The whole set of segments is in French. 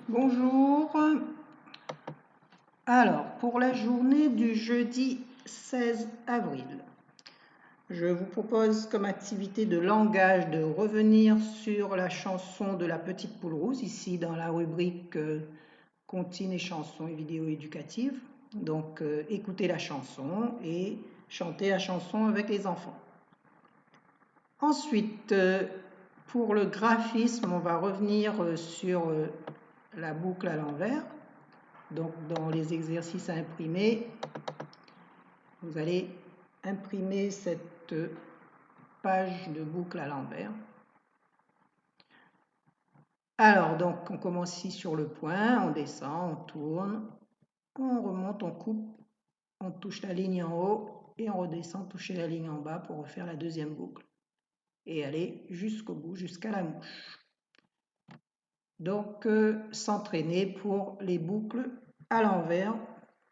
Bonjour. Alors, pour la journée du jeudi 16 avril, je vous propose comme activité de langage de revenir sur la chanson de la petite poule rouge, ici dans la rubrique comptines et chansons et vidéos éducatives. Donc, écoutez la chanson et chantez la chanson avec les enfants. Ensuite, pour le graphisme, on va revenir sur la boucle à l'envers. Donc, dans les exercices à imprimer, vous allez imprimer cette page de boucle à l'envers. Alors, donc, on commence ici sur le point, on descend, on tourne, on remonte, on coupe, on touche la ligne en haut et on redescend, toucher la ligne en bas pour refaire la deuxième boucle et aller jusqu'au bout, jusqu'à la mouche. Donc, s'entraîner pour les boucles à l'envers,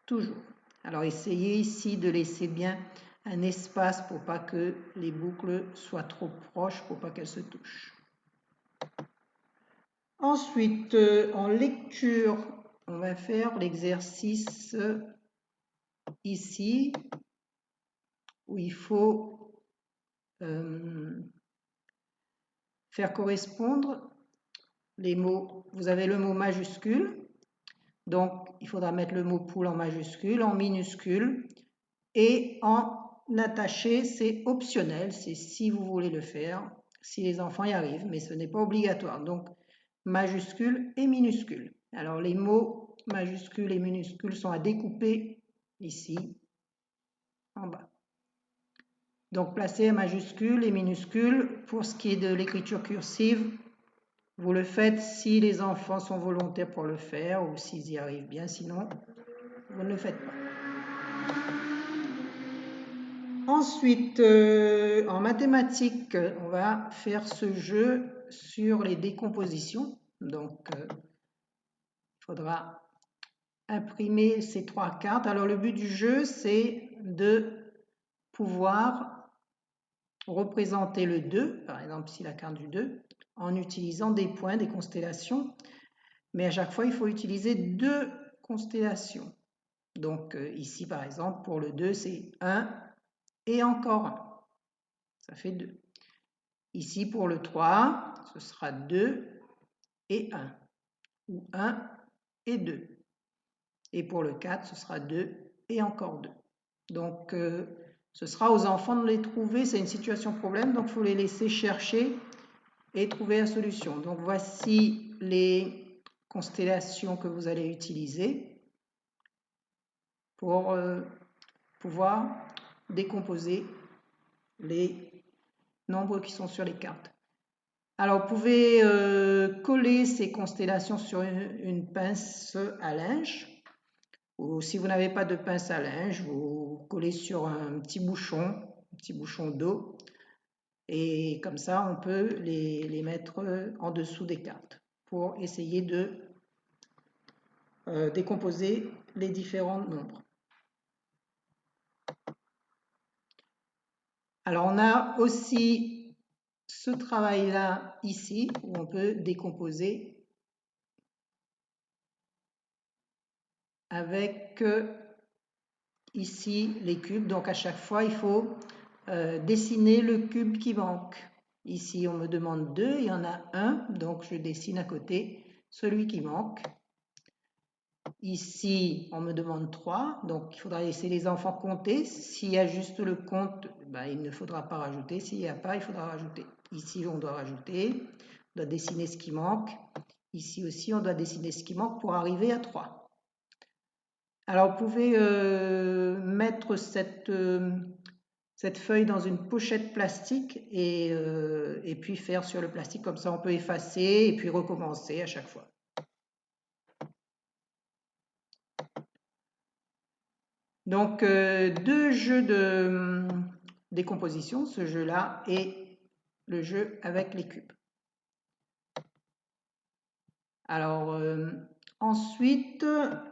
toujours. Alors, essayez ici de laisser bien un espace pour pas que les boucles soient trop proches, pour pas qu'elles se touchent. Ensuite, en lecture, on va faire l'exercice ici, où il faut faire correspondre les mots. Vous avez le mot majuscule, donc il faudra mettre le mot poule en majuscule, en minuscule et en attaché, c'est optionnel, c'est si vous voulez le faire, si les enfants y arrivent, mais ce n'est pas obligatoire. Donc majuscule et minuscule. Alors les mots majuscules et minuscules sont à découper ici en bas. Donc placez majuscules et minuscules. Pour ce qui est de l'écriture cursive, vous le faites si les enfants sont volontaires pour le faire ou s'ils y arrivent bien, sinon vous ne le faites pas. Ensuite, en mathématiques, on va faire ce jeu sur les décompositions. Donc, il faudra imprimer ces 3 cartes. Alors, le but du jeu, c'est de pouvoir représenter le 2, par exemple ici la carte du 2, en utilisant des points, des constellations. Mais à chaque fois, il faut utiliser 2 constellations. Donc, ici, par exemple, pour le 2, c'est 1 et encore 1. Ça fait 2. Ici, pour le 3, ce sera 2 et 1, ou 1 et 2. Et pour le 4, ce sera 2 et encore 2. Donc, ce sera aux enfants de les trouver. C'est une situation problème, donc il faut les laisser chercher et trouver la solution. Donc, voici les constellations que vous allez utiliser pour pouvoir décomposer les nombres qui sont sur les cartes. Alors, vous pouvez coller ces constellations sur une pince à linge. Ou si vous n'avez pas de pince à linge, vous collez sur un petit bouchon d'eau. Et comme ça, on peut les mettre en dessous des cartes pour essayer de décomposer les différents nombres. Alors, on a aussi ce travail-là ici, où on peut décomposer avec ici les cubes. Donc, à chaque fois, il faut dessiner le cube qui manque. Ici, on me demande 2, il y en a un, donc je dessine à côté celui qui manque. Ici, on me demande 3, donc il faudra laisser les enfants compter. S'il y a juste le compte, ben, il ne faudra pas rajouter. S'il n'y a pas, il faudra rajouter. Ici, on doit rajouter, on doit dessiner ce qui manque. Ici aussi, on doit dessiner ce qui manque pour arriver à 3. Alors, vous pouvez mettre cette feuille dans une pochette plastique et puis faire sur le plastique, comme ça on peut effacer et puis recommencer à chaque fois. Donc, 2 jeux de décomposition, ce jeu-là et le jeu avec les cubes. Alors, ensuite,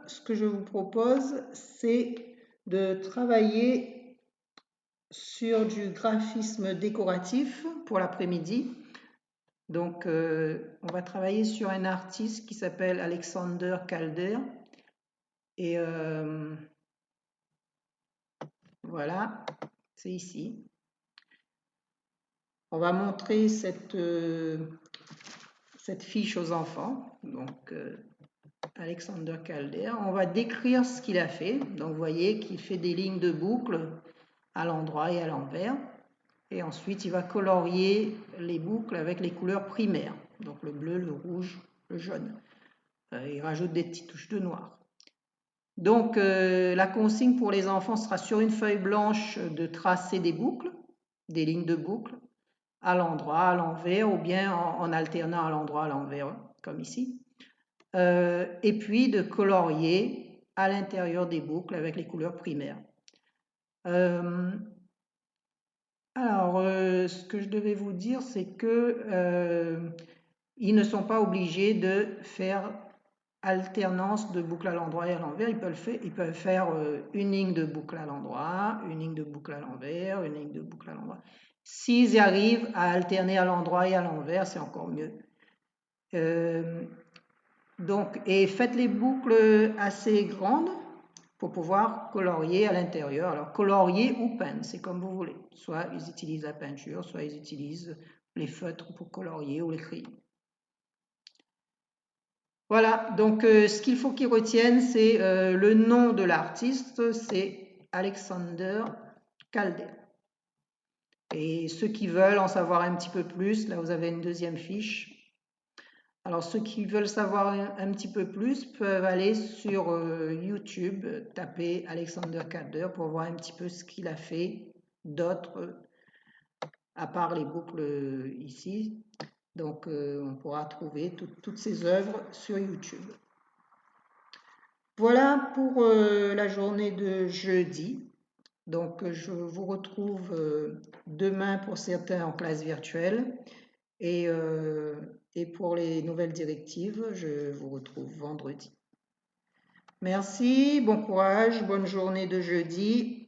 ce que je vous propose, c'est de travailler sur du graphisme décoratif pour l'après-midi. Donc, on va travailler sur un artiste qui s'appelle Alexander Calder. Et voilà, c'est ici. On va montrer cette fiche aux enfants. Donc, Alexander Calder. On va décrire ce qu'il a fait. Donc, vous voyez qu'il fait des lignes de boucle à l'endroit et à l'envers. Et ensuite, il va colorier les boucles avec les couleurs primaires. Donc, le bleu, le rouge, le jaune. Il rajoute des petites touches de noir. Donc, la consigne pour les enfants sera sur une feuille blanche de tracer des boucles, des lignes de boucles, à l'endroit, à l'envers, ou bien en alternant à l'endroit, à l'envers, comme ici. Et puis de colorier à l'intérieur des boucles avec les couleurs primaires. Ce que je devais vous dire, c'est que ils ne sont pas obligés de faire alternance de boucle à l'endroit et à l'envers. Ils peuvent faire une ligne de boucle à l'endroit, une ligne de boucle à l'envers, une ligne de boucle à l'endroit. S'ils y arrivent à alterner à l'endroit et à l'envers, c'est encore mieux. Et faites les boucles assez grandes pour pouvoir colorier à l'intérieur. Alors, colorier ou peindre, c'est comme vous voulez. Soit ils utilisent la peinture, soit ils utilisent les feutres pour colorier ou les crayons. Voilà, donc ce qu'il faut qu'ils retiennent, c'est le nom de l'artiste, c'est Alexander Calder. Et ceux qui veulent en savoir un petit peu plus, là vous avez une deuxième fiche. Alors ceux qui veulent savoir un petit peu plus peuvent aller sur YouTube, taper Alexander Calder pour voir un petit peu ce qu'il a fait d'autres, à part les boucles ici. Donc on pourra trouver toutes ces œuvres sur YouTube. Voilà pour la journée de jeudi. Donc, je vous retrouve demain pour certains en classe virtuelle et pour les nouvelles directives, je vous retrouve vendredi. Merci, bon courage, bonne journée de jeudi.